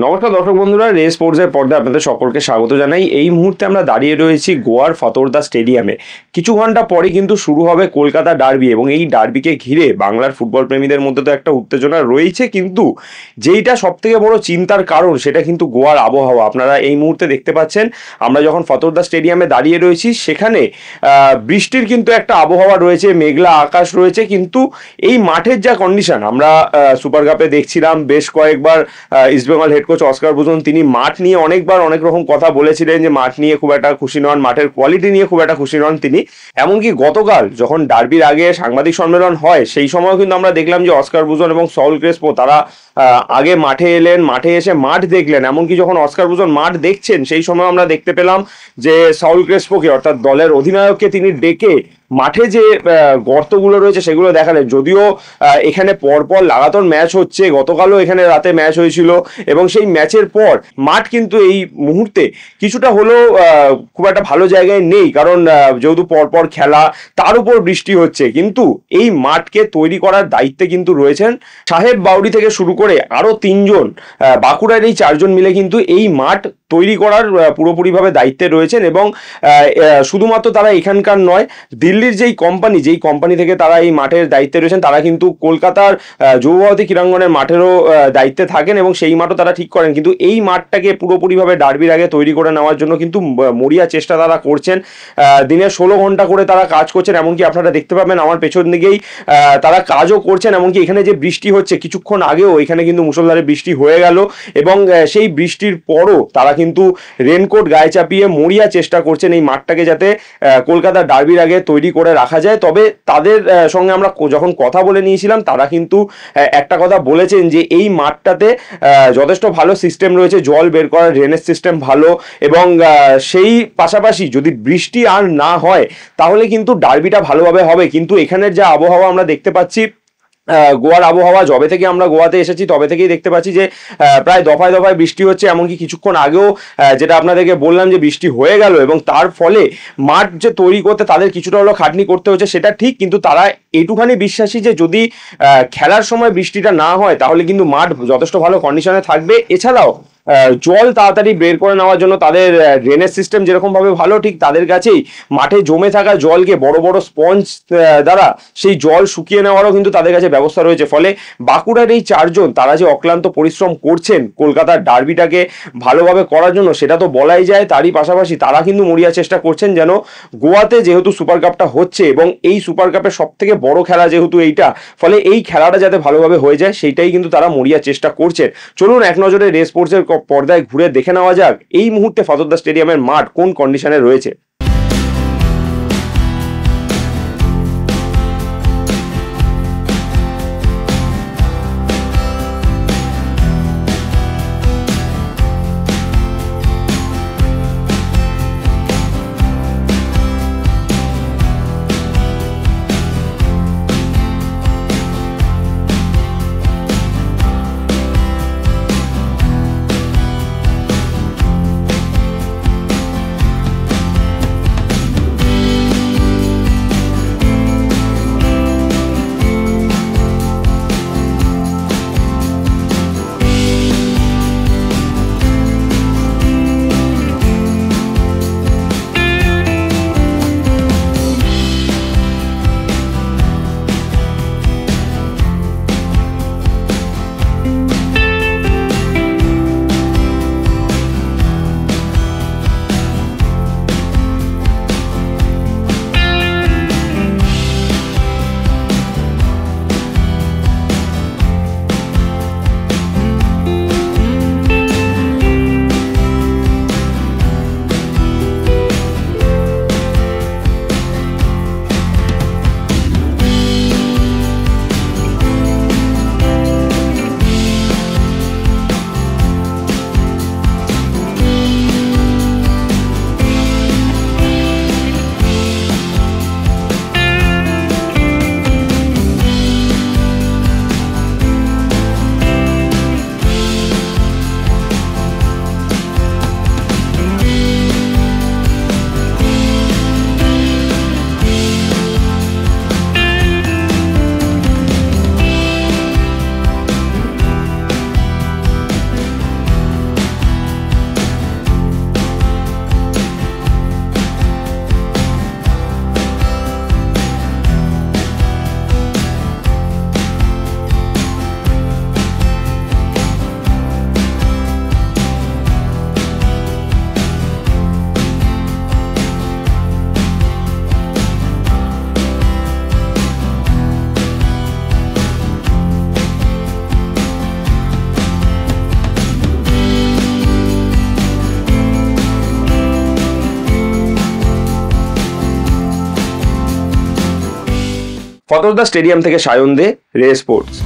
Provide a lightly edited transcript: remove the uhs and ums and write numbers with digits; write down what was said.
নমস্কার দর্শক বন্ধুরা, রে স্পোর্টসের পর্দায় আপনাদের সকলকে স্বাগত জানাই। এই মুহূর্তে আমরা দাঁড়িয়ে রয়েছি গোয়ার ফতোরদা স্টেডিয়ামে। কিছু ঘন্টা পরে কিন্তু শুরু হবে কলকাতা ডার্বি এবং এই ডার্বিকে ঘিরে বাংলার ফুটবল প্রেমীদের মধ্যে তো একটা উত্তেজনা রয়েছে, কিন্তু যেইটা সবথেকে বড় চিন্তার কারণ সেটা কিন্তু গোয়ার আবহাওয়া। আপনারা এই মুহূর্তে দেখতে পাচ্ছেন আমরা যখন ফতোরদা স্টেডিয়ামে দাঁড়িয়ে রয়েছি সেখানে বৃষ্টির কিন্তু একটা আবহাওয়া রয়েছে, মেঘলা আকাশ রয়েছে, কিন্তু এই মাঠের যা কন্ডিশন আমরা সুপার কাপে দেখছিলাম বেশ কয়েকবার ইস্টবেঙ্গল হেড কোচ অস্কার বুজন তিনি মাঠ নিয়ে অনেকবার অনেক রকম কথা বলেছিলেন যে মাঠ নিয়ে খুব একটা খুশি নন, মাঠের কোয়ালিটি নিয়ে খুব একটা খুশি নন তিনি। এমনকি গতকাল যখন ডার্বির আগে সাংবাদিক সম্মেলন হয় সেই সময়ও কিন্তু আমরা দেখলাম যে অস্কার বুজন এবং সাউল ক্রেসপো তারা আগে মাঠে এলেন, মাঠে এসে মাঠ দেখলেন। এমনকি যখন অস্কার বুজন মাঠ দেখছেন সেই সময় আমরা দেখতে পেলাম যে সাউল ক্রেসপোকে অর্থাৎ দলের অধিনায়ককে তিনি ডেকে মাঠে যে গর্তগুলো রয়েছে সেগুলো দেখালেন। যদিও এখানে পরপর লাগাতার ম্যাচ হচ্ছে, গতকালও এখানে রাতে ম্যাচ হয়েছিল এবং সেই ম্যাচের পর মাঠ কিন্তু এই মুহূর্তে কিছুটা হলেও খুব একটা ভালো জায়গায় নেই, কারণ যেহেতু পরপর খেলা তার উপর বৃষ্টি হচ্ছে। কিন্তু এই মাঠকে তৈরি করার দায়িত্বে কিন্তু রয়েছেন সাহেব বাউরি থেকে শুরু করে আরো তিনজন, বাঁকুড়ার এই চারজন মিলে কিন্তু এই মাঠ তৈরি করার পুরোপুরিভাবে দায়িত্বে রয়েছেন। এবং শুধুমাত্র তারা এখানকার নয়, দিল্লির যেই কোম্পানি থেকে তারা এই মাঠের দায়িত্বে রয়েছেন, তারা কিন্তু কলকাতার যুবভারতী ক্রীড়াঙ্গনের মাঠেরও দায়িত্বে থাকেন এবং সেই মাঠও তারা ঠিক করেন। কিন্তু এই মাঠটাকে পুরোপুরিভাবে ডার্বির আগে তৈরি করে নেওয়ার জন্য কিন্তু মরিয়া চেষ্টা তারা করছেন। দিনে 16 ঘন্টা করে তারা কাজ করছেন, এমনকি আপনারা দেখতে পাবেন আমার পেছন দিকেই তারা কাজও করছেন। এমনকি এখানে যে বৃষ্টি হচ্ছে, কিছুক্ষণ আগেও এখানে কিন্তু মুষলধারে বৃষ্টি হয়ে গেল এবং সেই বৃষ্টির পরও তারা কিন্তু রেনকোট গায়ে চাপিয়ে মরিয়া চেষ্টা করছেন এই মাঠটাকে যাতে কলকাতা ডার্বির আগে তৈরি করে রাখা যায়। তবে তাদের সঙ্গে আমরা যখন কথা বলে নিয়েছিলাম তারা কিন্তু একটা কথা বলেছেন যে এই মাঠটাতে যথেষ্ট ভালো সিস্টেম রয়েছে, জল বের করার ড্রেনেজ সিস্টেম ভালো, এবং সেই পাশাপাশি যদি বৃষ্টি আর না হয় তাহলে কিন্তু ডার্বিটা ভালোভাবে হবে। কিন্তু এখানের যা আবহাওয়া আমরা দেখতে পাচ্ছি, গোয়ার আবহাওয়া যবে থেকে আমরা গোয়াতে এসেছি তবে থেকেই দেখতে পাচ্ছি যে প্রায় দফায় দফায় বৃষ্টি হচ্ছে। এমনকি কিছুক্ষণ আগেও যেটা আপনাদেরকে বললাম যে বৃষ্টি হয়ে গেল এবং তার ফলে মাঠ যে তৈরি করতে তাদের কিছুটা হলেও খাটনি করতে হচ্ছে সেটা ঠিক, কিন্তু তারা এটুখানি বিশ্বাসী যে যদি খেলার সময় বৃষ্টিটা না হয় তাহলে কিন্তু মাঠ যথেষ্ট ভালো কন্ডিশনে থাকবে। এছাড়াও জল তাড়াতাড়ি বের করে নেওয়ার জন্য তাদের ড্রেনেজ সিস্টেম যেরকম ভাবে ভালো, ঠিক তাদের কাছেই মাঠে জমে থাকা জলকে বড় বড় স্পঞ্জ দ্বারা সেই জল শুকিয়ে নেওয়ারও কিন্তু তাদের কাছে ব্যবস্থা রয়েছে। ফলে বাঁকুড়ার এই চারজন তারা যে অক্লান্ত পরিশ্রম করছেন কলকাতার ডার্বিটাকে ভালোভাবে করার জন্য সেটা তো বলাই যায়। তারই পাশাপাশি তারা কিন্তু মরিয়া চেষ্টা করছেন যেন গোয়াতে যেহেতু সুপার কাপটা হচ্ছে এবং এই সুপার কাপের সব থেকে বড় খেলা যেহেতু এইটা, ফলে এই খেলাটা যাতে ভালোভাবে হয়ে যায় সেইটাই কিন্তু তারা মরিয়া চেষ্টা করছেন। চলুন এক নজরে রে স্পোর্টসের পর্দায় ঘুরে দেখে নেওয়া যাক এই মুহূর্তে ফতোরদা স্টেডিয়ামের মাঠ কোন কন্ডিশনে রয়েছে। ফতোরদা স্টেডিয়াম থেকে সায়ন দে, রে স্পোর্টস।